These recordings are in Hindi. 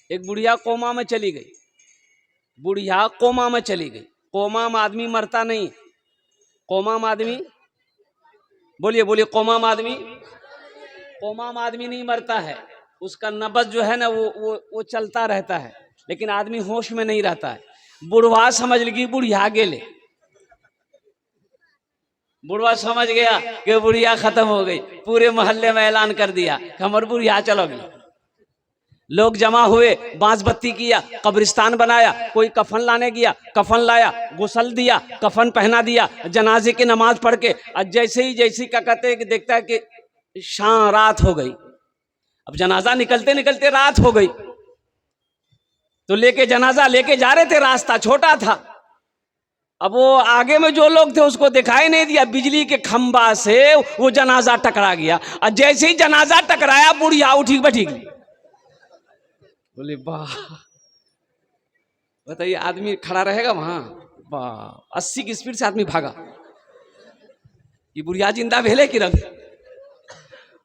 एक बुढ़िया कोमा में चली गई, बुढ़िया कोमा में चली गई। कोमा में आदमी मरता नहीं, कोमा में आदमी, बोलिए बोलिए, कोमा में आदमी, कोमा में आदमी नहीं मरता है, उसका नब्ज जो है ना वो चलता रहता है, लेकिन आदमी होश में नहीं रहता है। बुढ़वा समझ लगी बुढ़िया गेले, बुढ़वा समझ गया कि बुढ़िया खत्म हो गई, पूरे मोहल्ले में ऐलान कर दिया कि हमारी बुढ़िया चलो गई। लोग जमा हुए, बांस बत्ती किया, कब्रिस्तान बनाया, कोई कफन लाने गया, कफन लाया, गुसल दिया, कफन पहना दिया, जनाजे की नमाज पढ़ के, और जैसे ही क्या कहते हैं कि देखता है कि शाम रात हो गई। अब जनाजा निकलते निकलते रात हो गई, तो लेके जनाजा लेके जा रहे थे, रास्ता छोटा था। अब वो आगे में जो लोग थे उसको दिखाई नहीं दिया, बिजली के खंबा से वो जनाजा टकरा गया, और जैसे ही जनाजा टकराया बुढ़िया उठी बैठी गई। बोले वाह, बताइए आदमी खड़ा रहेगा वहां, वाह 80 की स्पीड से आदमी भागा। ये बुढ़िया जिंदा भेले कि रख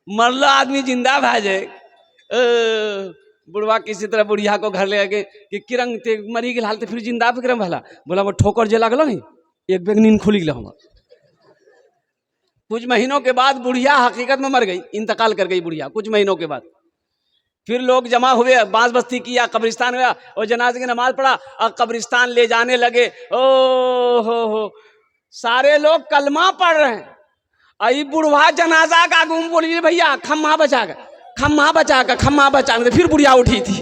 मरलो आदमी जिंदा भाजे। बुढ़वा किसी तरह बुढ़िया को घर ले गए कि किरंग ते मरी गल हाल, फिर जिंदा फिर भला। बोला वो ठोकर जे लगल नहीं, एक बेग नींद खुली गया। कुछ महीनों के बाद बुढ़िया हकीकत में मर गई, इंतकाल कर गई बुढ़िया कुछ महीनों के बाद। फिर लोग जमा हुए, बांस बस्ती किया, कब्रिस्तान गया और जनाजे की नमाज पढ़ा और कब्रिस्तान ले जाने लगे। ओ हो सारे लोग कलमा पढ़ रहे हैं, आई बुढ़वा जनाजा का घूम बोलिए भैया खम्मा बचा कर, खम्मा बचा कर, खम्मा बचा कर। फिर बुढ़िया उठी थी,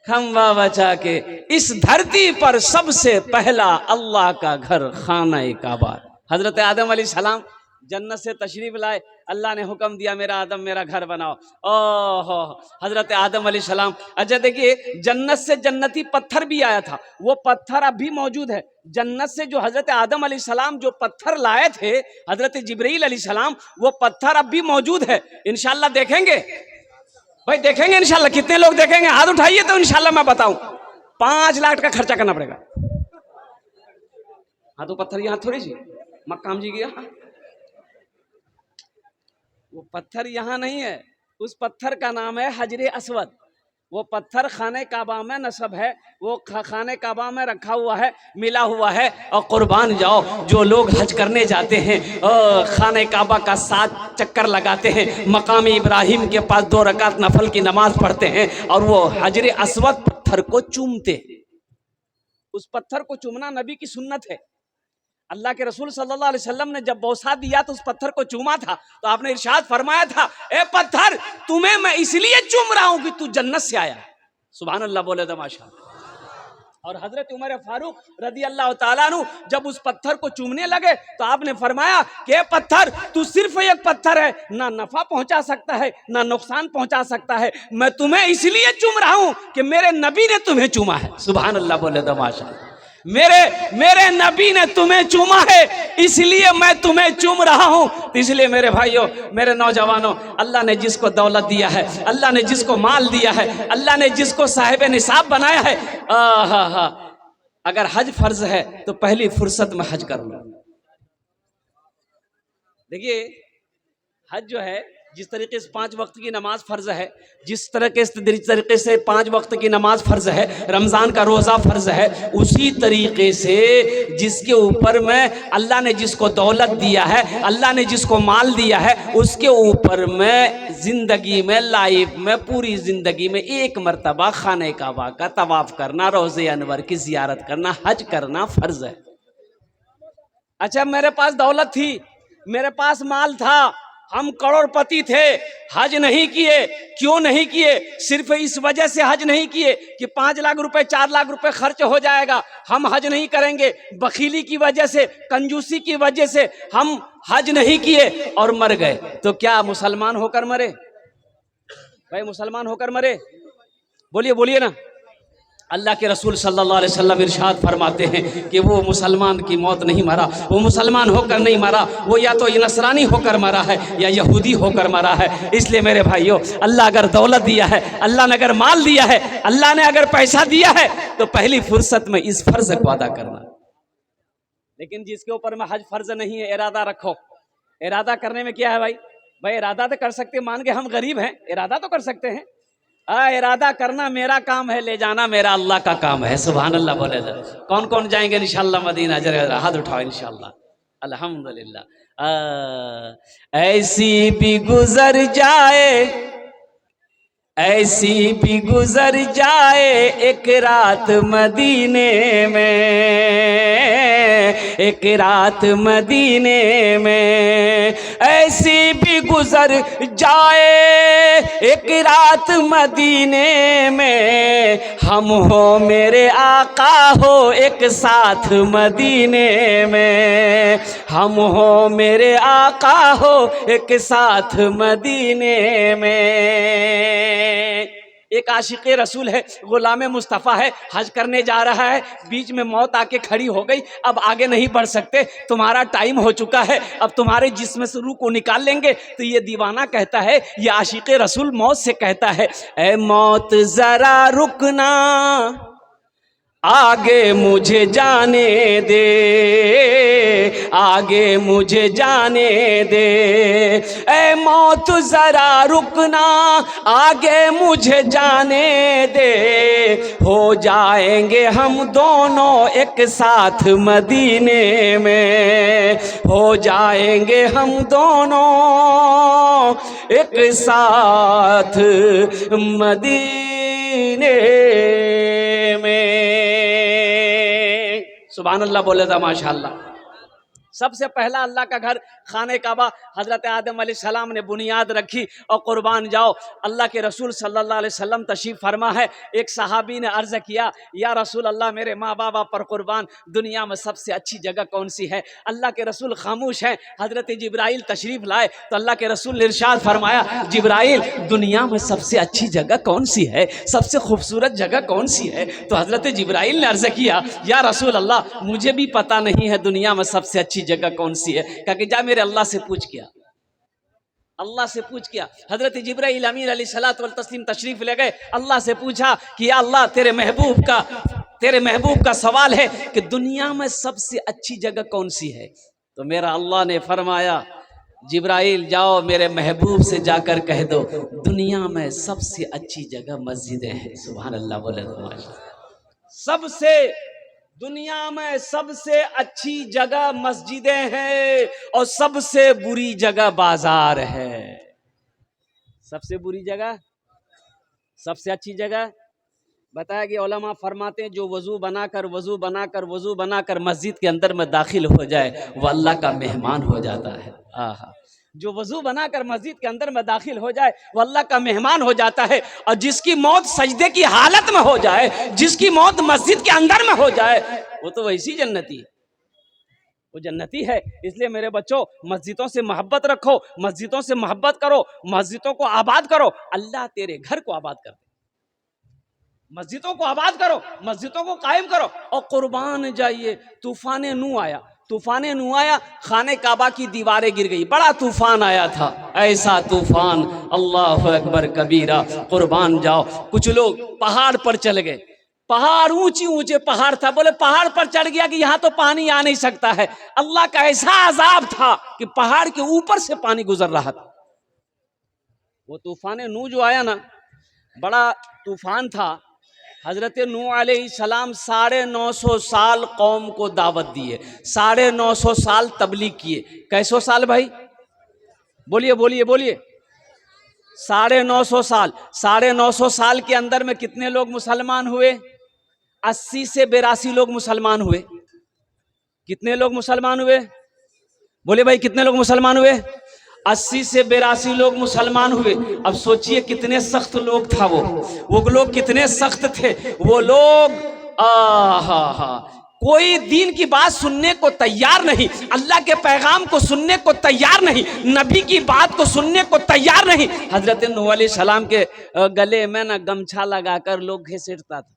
खम्मा बचा के। इस धरती पर सबसे पहला अल्लाह का घर खाना काबा। हजरत आदम अलैहिस्सलाम जन्नत से तशरीफ लाए, अल्लाह ने हुक्म दिया मेरा आदम मेरा घर बनाओ। ओहो हजरत आदम अलैहिस्सलाम, अच्छा देखिए जन्नत से जन्नती पत्थर भी आया था, वो पत्थर अब भी मौजूद है। जन्नत से जो हजरत आदम अलैहिस्सलाम जो पत्थर लाए थे हजरत जिब्रील अलैहिस्सलाम, वो पत्थर अब भी मौजूद है। इंशाल्लाह देखेंगे भाई, देखेंगे इंशाल्लाह। कितने लोग देखेंगे हाथ उठाइए तो इंशाल्लाह मैं बताऊं। 5 लाख का खर्चा करना पड़ेगा। हाँ तो पत्थर यहाँ थोड़ी सी मक्काम जी गया, वो पत्थर यहाँ नहीं है, उस पत्थर का नाम है हजरे अस्वद। वो पत्थर खाने काबा में नस्ब है, वो खाने काबा में रखा हुआ है, मिला हुआ है। और कुर्बान जाओ जो लोग हज करने जाते हैं खाने काबा का 7 चक्कर लगाते हैं, मकाम इब्राहिम के पास 2 रकात नफल की नमाज पढ़ते हैं और वो हजरे अस्वद पत्थर को चूमते। उस पत्थर को चूमना नबी की सुन्नत है। अल्लाह के रसूल सल्लल्लाहु अलैहि वसल्लम ने जब बौसा दिया तो उस पत्थर को चूमा था, तो आपने इरशाद फरमाया था, ए पत्थर तुम्हें मैं इसलिए चूम रहा हूं कि तू जन्नत से आया। सुभान अल्लाह बोले तो माशाअल्लाह। और हजरत उमर फारूक रदी अल्लाह ताला अन्हु जब उस पत्थर को चूमने लगे तो आपने फरमाया कि ए पत्थर तू सिर्फ एक पत्थर है, ना नफा पहुंचा सकता है ना नुकसान पहुंचा सकता है, मैं तुम्हें इसलिए चूम रहा हूं कि मेरे नबी ने तुम्हें चूमा है। सुभान अल्लाह बोले तो माशाअल्लाह। मेरे नबी ने तुम्हें चूमा है इसलिए मैं तुम्हें चूम रहा हूं। तो इसलिए मेरे भाइयों मेरे नौजवानों, अल्लाह ने जिसको दौलत दिया है, अल्लाह ने जिसको माल दिया है, अल्लाह ने जिसको साहिब निसाब बनाया है, अगर हज फर्ज है तो पहली फुर्सत में हज कर लो। देखिए हज जो है जिस तरीके से 5 वक्त की नमाज फर्ज है, जिस तरीके से 5 वक्त की नमाज फर्ज है, रमज़ान का रोज़ा फर्ज है, उसी तरीके से जिसके ऊपर में अल्लाह ने जिसको दौलत दिया है, अल्लाह ने जिसको माल दिया है, उसके ऊपर में ज़िंदगी में लाइफ में पूरी ज़िंदगी में 1 मरतबा खाने काबा का तवाफ़ करना, रोज़े अनवर की ज़ियारत करना, हज करना फ़र्ज है। अच्छा मेरे पास दौलत थी, मेरे पास माल था, हम करोड़पति थे, हज नहीं किए। क्यों नहीं किए? सिर्फ इस वजह से हज नहीं किए कि 5 लाख रुपए 4 लाख रुपए खर्च हो जाएगा, हम हज नहीं करेंगे। बखीली की वजह से, कंजूसी की वजह से हम हज नहीं किए और मर गए। तो क्या मुसलमान होकर मरे? भाई मुसलमान होकर मरे? बोलिए बोलिए ना। अल्लाह के रसूल सल्लल्लाहु अलैहि वसल्लम इरशाद फरमाते हैं कि वो मुसलमान की मौत नहीं मरा, वो मुसलमान होकर नहीं मरा, वो या तो नसरानी होकर मरा है या यहूदी होकर मरा है। इसलिए मेरे भाइयों अल्लाह अगर दौलत दिया है, अल्लाह ने अगर माल दिया है, अल्लाह ने अगर पैसा दिया है तो पहली फुर्सत में इस फर्ज को अदा करना। लेकिन जिसके ऊपर में हज फर्ज नहीं है, इरादा रखो। इरादा करने में क्या है भाई? भाई इरादा तो कर सकते, मान के हम गरीब हैं, इरादा तो कर सकते हैं। इरादा करना मेरा काम है, ले जाना मेरा अल्लाह का काम है। सुभान अल्लाह बोले तो कौन कौन जाएंगे इंशाल्लाह मदीना? जरा हाथ उठाओ इंशाल्लाह। अल्हम्दुलिल्लाह। ऐसी भी गुजर जाए, ऐसी भी गुजर जाए एक रात मदीने में, एक रात मदीने में, ऐसी भी गुजर जाए एक रात मदीने में, हम हो मेरे आका हो एक साथ मदीने में, हम हो मेरे आका हो एक साथ मदीने में। एक आशिक रसूल है, गुलाम मुस्तफ़ा है, हज करने जा रहा है, बीच में मौत आके खड़ी हो गई, अब आगे नहीं बढ़ सकते, तुम्हारा टाइम हो चुका है, अब तुम्हारे जिस्म से रूह को निकाल लेंगे। तो ये दीवाना कहता है, ये आशिक रसूल मौत से कहता है, ऐ मौत जरा रुकना, आगे मुझे जाने दे, आगे मुझे जाने दे, ऐ मौत जरा रुकना, आगे मुझे जाने दे, हो जाएंगे हम दोनों एक साथ मदीने में, हो जाएंगे हम दोनों एक साथ मदीने में। सुभान अल्लाह बोले था माशाअल्लाह। सबसे पहला अल्लाह का घर खाने काबा हजरत आदम अलैहिस्सलाम ने बुनियाद रखी और कुर्बान जाओ। अल्लाह के रसूल सल्लल्लाहु अलैहि वसल्लम तशरीफ फरमा है। एक सहाबी ने अर्ज किया, या रसूल अल्लाह मेरे माँ बाबा पर कुर्बान, दुनिया में सबसे अच्छी जगह कौन सी है? अल्लाह के रसूल खामोश हैं। हजरत जिब्राइल तशरीफ लाए तो अल्लाह के रसूल ने इरशाद फरमाया, जिब्राइल दुनिया में सबसे अच्छी जगह कौन सी है, सबसे खूबसूरत जगह कौन सी है? तो हजरत जिब्राइल ने अर्ज किया, या रसूल अल्लाह मुझे भी पता नहीं है दुनिया में सबसे अच्छी जगह कौन सी है। कहा कि जा मेरे अल्लाह से पूछ किया, अल्लाह से पूछ किया। हजरत जिब्राइल अमीन अलैहिस्सलातु वल तस्लीम तशरीफ ले गए, अल्लाह से पूछा कि या अल्लाह तेरे महबूब का सवाल है कि दुनिया में सबसे अच्छी जगह कौन सी है? तो मेरा अल्लाह ने फरमाया, जिब्राइल जाओ मेरे महबूब से जाकर कह दो दुनिया में सबसे अच्छी जगह मस्जिदें हैं। सुभान अल्लाह बोले तो सबसे दुनिया में सबसे अच्छी जगह मस्जिदें हैं और सबसे बुरी जगह बाजार है। सबसे बुरी जगह, सबसे अच्छी जगह बताया कि उलमा फरमाते हैं जो वजू बनाकर मस्जिद के अंदर में दाखिल हो जाए वह अल्लाह का मेहमान हो जाता है। आहा, जो वजू बनाकर मस्जिद के अंदर में दाखिल हो जाए वह अल्लाह का मेहमान हो जाता है। और जिसकी मौत सजदे की हालत में हो जाए, जिसकी मौत मस्जिद के अंदर में हो जाए, वो तो वैसी जन्नती है, वो जन्नती है। इसलिए मेरे बच्चों मस्जिदों से मोहब्बत रखो, मस्जिदों से मोहब्बत करो, मस्जिदों को आबाद करो, अल्लाह तेरे घर को आबाद कर दे। मस्जिदों को आबाद करो, मस्जिदों को कायम करो और कुर्बान जाइए। तूफान नू आया, खाने काबा की दीवारें गिर गई, बड़ा तूफान आया था, ऐसा तूफान, अल्लाह अकबर कबीरा। कुर्बान जाओ। कुछ लोग पहाड़ पर चले गए, पहाड़ ऊंचे पहाड़ था, बोले पहाड़ पर चढ़ गया कि यहाँ तो पानी आ नहीं सकता है। अल्लाह का ऐसा अजाब था कि पहाड़ के ऊपर से पानी गुजर रहा था। वो तूफान नू जो आया ना, बड़ा तूफान था। हजरत नूह अलैहिस्सलाम 950 साल कौम को दावत दिए, 950 साल तबलीग किए। कैसो साल भाई? बोलिए 950 साल। 950 साल के अंदर में कितने लोग मुसलमान हुए? 80 से 82 लोग मुसलमान हुए। कितने लोग मुसलमान हुए? बोले भाई कितने लोग मुसलमान हुए? 80 से 82 लोग मुसलमान हुए। अब सोचिए कितने सख्त लोग था वो लोग कितने सख्त थे वो लोग। कोई दीन की बात सुनने को तैयार नहीं, अल्लाह के पैगाम को सुनने को तैयार नहीं, नबी की बात को सुनने को तैयार नहीं। हजरत नूह अलैहिस्सलाम के गले में ना गमछा लगाकर लोग घसीटता था,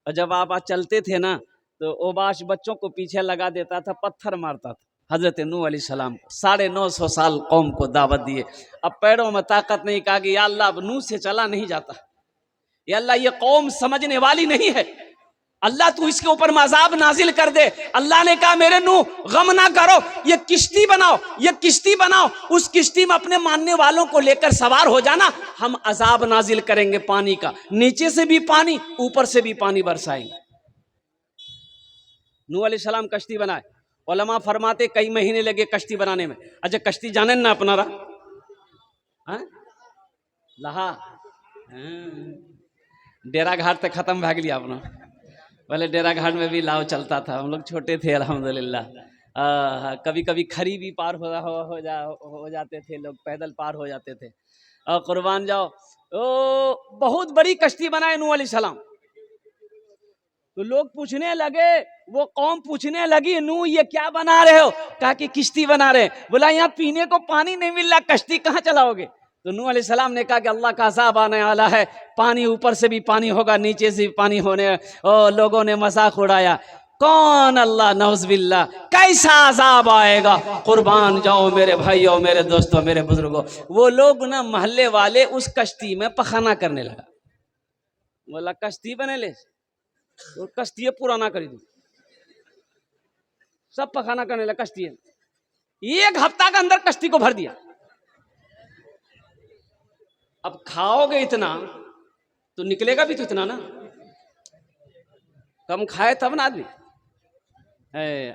और जब आप चलते थे ना तो ओबाश बच्चों को पीछे लगा देता था, पत्थर मारता था। हजरत नूह अलैहिस्सलाम 950 साल कौम को दावत दिए। अब पैरों में ताकत नहीं, कहा कि या अल्लाह अब नूह से चला नहीं जाता, या अल्लाह ये कौम समझने वाली नहीं है, अल्लाह तू इसके ऊपर मज़ाब नाजिल कर दे। अल्लाह ने कहा मेरे नूह गम ना करो, ये किश्ती बनाओ, ये किश्ती बनाओ, उस किश्ती में अपने मानने वालों को लेकर सवार हो जाना, हम अजाब नाजिल करेंगे पानी का, नीचे से भी पानी ऊपर से भी पानी बरसाएंगे। नूह अलैहिस्सलाम कश्ती बनाए, उलमा फरमाते कई महीने लगे कश्ती बनाने में। अच्छा कश्ती जाने ना अपना रहा लहा डेरा घाट तक खत्म भाग लिया अपना। पहले डेरा घाट में भी लाव चलता था, हम लोग छोटे थे अल्हम्दुलिल्लाह। कभी कभी खरी भी पार हो जाते थे, लोग पैदल पार हो जाते थे। और कुर्बान जाओ, ओ बहुत बड़ी कश्ती बनाए नूह अलैहिस्सलाम। तो लोग पूछने लगे, वो कौम पूछने लगी नूह ये क्या बना रहे हो? कहा कि किश्ती बना रहे। बोला यहाँ पीने को पानी नहीं मिल रहा, कश्ती कहाँ चलाओगे? तो नूह अलैहिस्सलाम ने कहा कि अल्लाह का अज़ाब आने वाला है, पानी ऊपर से भी पानी होगा, नीचे से भी पानी होने। और लोगों ने मजाक उड़ाया, कौन अल्लाह नौज़बिल्लाह, कैसा अज़ाब आएगा? कुर्बान जाओ मेरे भाइयों, मेरे दोस्तों, मेरे बुजुर्गों, वो लोग ना महल्ले वाले उस कश्ती में पखाना करने लगा। बोला कश्ती बने ले तो कश्ती पुराना कर दू, सब पखाना करने लगा कश्ती। एक हफ्ता के अंदर कश्ती को भर दिया। अब खाओगे इतना तो निकलेगा भी तो इतना ना, कम खाए तब ना आदमी।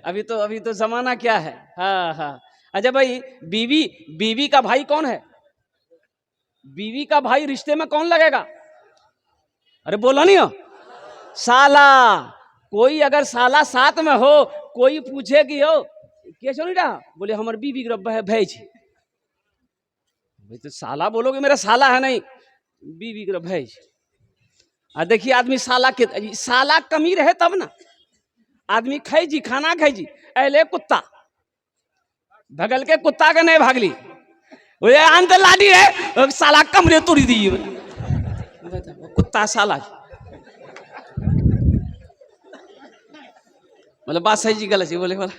अभी तो जमाना क्या है। हाँ हाँ। अच्छा भाई, बीवी का भाई कौन है? बीवी का भाई रिश्ते में कौन लगेगा? अरे बोला नहीं हो, साला। कोई अगर साला साथ में हो, कोई पूछे कि हो कैसे नहीं रहा, बोले हमारे बीवी का भाई छी। तो साला बोलोगे, मेरा साला है नहीं, बीवी का भाई। देखिए आदमी साला कमी रहे तब ना आदमी खाई जी, खाना खाई जी। अले कुत्ता भगल के कुत्ता के नहीं भागली, वो अंत लाडी है साला कमरे तोड़ी दी कुत्ता साला। मतलब बात सही जी गलत जी बोले बोला।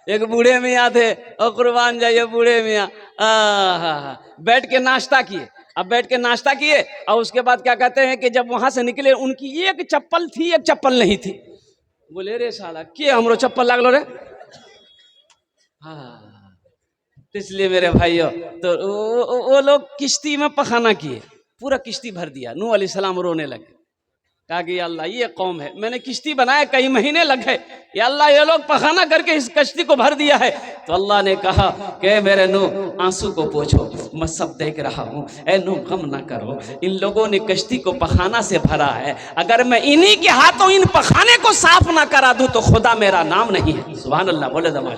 एक बूढ़े मियाँ थे, और कुर्बान जाइए बूढ़े मियाँ बैठ के नाश्ता किए। अब बैठ के नाश्ता किए और उसके बाद क्या कहते हैं कि जब वहां से निकले, उनकी एक चप्पल थी, एक चप्पल नहीं थी। बोले रे साला के हमरो चप्पल लागलो रे। हाँ, इसलिए मेरे भाइयों, तो वो लोग किश्ती में पखाना किए, पूरा किश्ती भर दिया। नूह अलैहिस्सलाम रोने लगे, कहा कि अल्लाह ये कौम है, मैंने किश्ती बनाए कई महीने लग गए, या अल्लाह ये लोग पखाना करके इस कश्ती को भर दिया है। तो अल्लाह ने कहा कि मेरे नूह आंसू को पोंछो, मैं सब देख रहा हूँ, ए नूह गम ना करो, इन लोगों ने कश्ती को पखाना से भरा है, अगर मैं इन्हीं के हाथों इन पखाने को साफ ना करा दूं तो खुदा मेरा नाम नहीं है। सुभान अल्लाह, बोले दमाश।